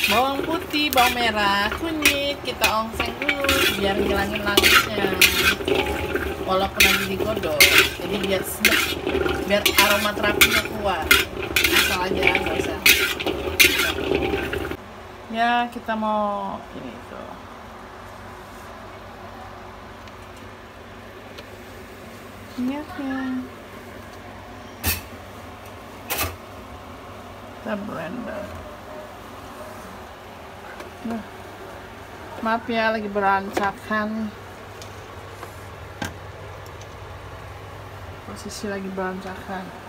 Bawang putih, bawang merah, kunyit kita ongseng dulu biar ngilangin langitnya. Walaupun nanti digodok, jadi biar sedap, biar aroma terapinya keluar. Asal aja, nggak usah. Ya kita mau ini tuh. Minyaknya. Kita blender. Nah, maaf ya lagi berantakan. Posisi lagi berantakan.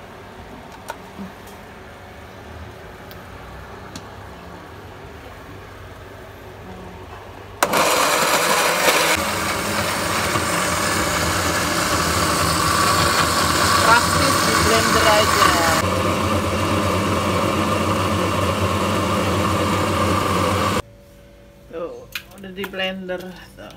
Praktis di blender aja. Tuh, udah di blender tuh.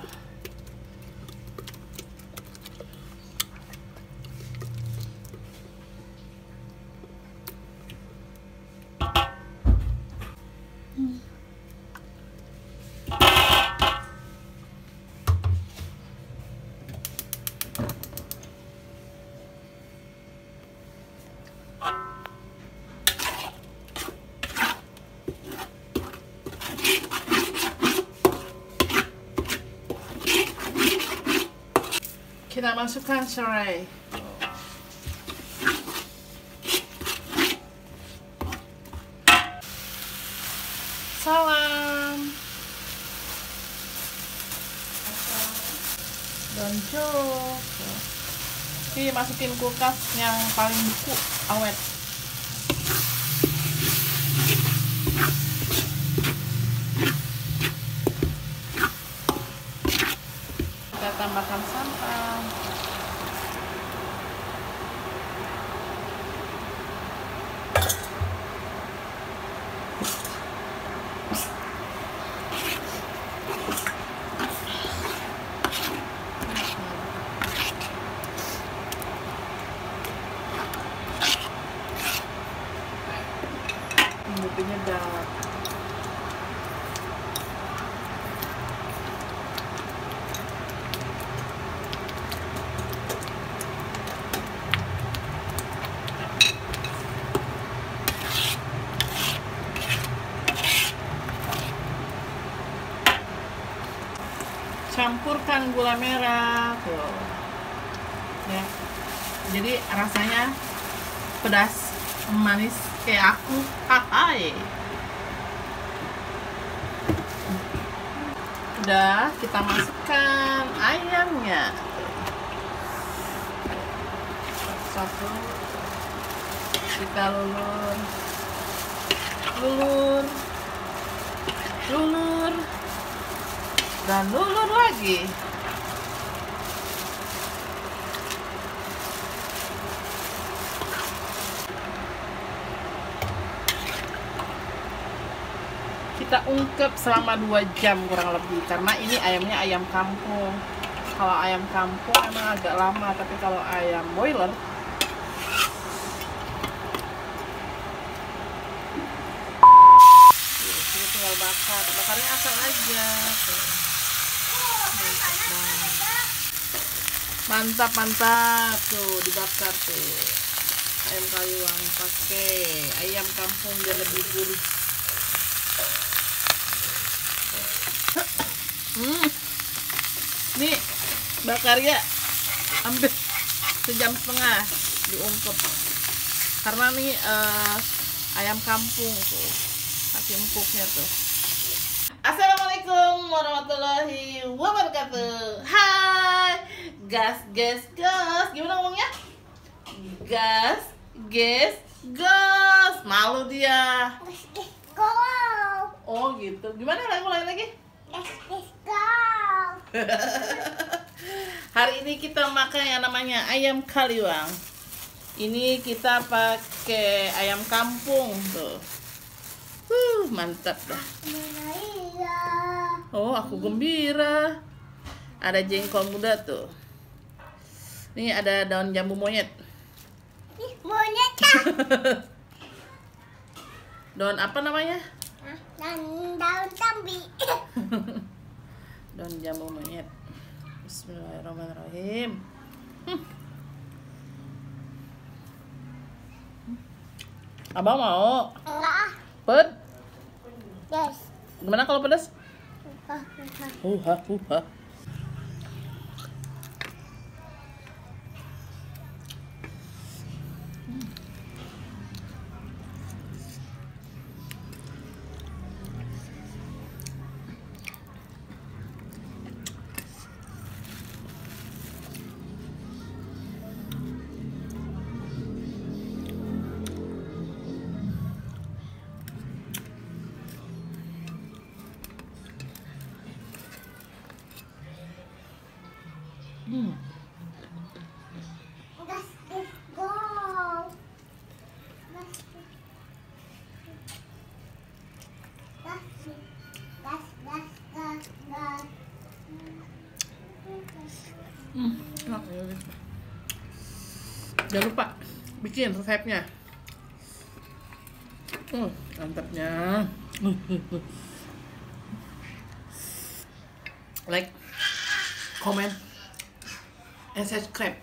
Kita masukkan serai. Salam. Dan jeruk. Ini masukin kulkas yang paling beku, awet. Kita tambahkan santan. Bumbu penyedap. Campurkan gula merah tuh. Ya. Jadi rasanya pedas manis kayak aku. Hai. Udah, kita masukkan ayamnya. Satu. Kita lulur. Lulur. Lulur. Dan lulur lagi. Kita ungkep selama 2 jam kurang lebih, karena ini ayamnya ayam kampung. Kalau ayam kampung emang agak lama, tapi kalau ayam boiler ini tinggal bakar. Bakarnya asal aja. Mantap, mantap. Tuh dibakar tuh. Ayam kaliwang pakai ayam kampung biar lebih gurih. Nih bakarnya hampir 1,5 jam diungkep karena nih ayam kampung tuh kasih empuknya tuh. Assalamualaikum warahmatullahi wabarakatuh. Hai gas, gimana ngomongnya? Gas, malu dia. Oh gitu, gimana lagi? Hari ini kita makan yang namanya ayam kaliwang. Ini kita pakai ayam kampung tuh. Mantap dah. Oh, aku gembira. Ada jengkol muda tuh. Ini ada daun jambu monyet. Monyet. Daun apa namanya? Dan daun jambi. Daun jambu monyet. Bismillahirrahmanirrahim. Abang mau? Enggak. Ped? Yes. Gimana kalau pedas? Buka. Huha. Let's go. Jangan lupa bikin resepnya. Mantapnya. Like, comment, and subscribe.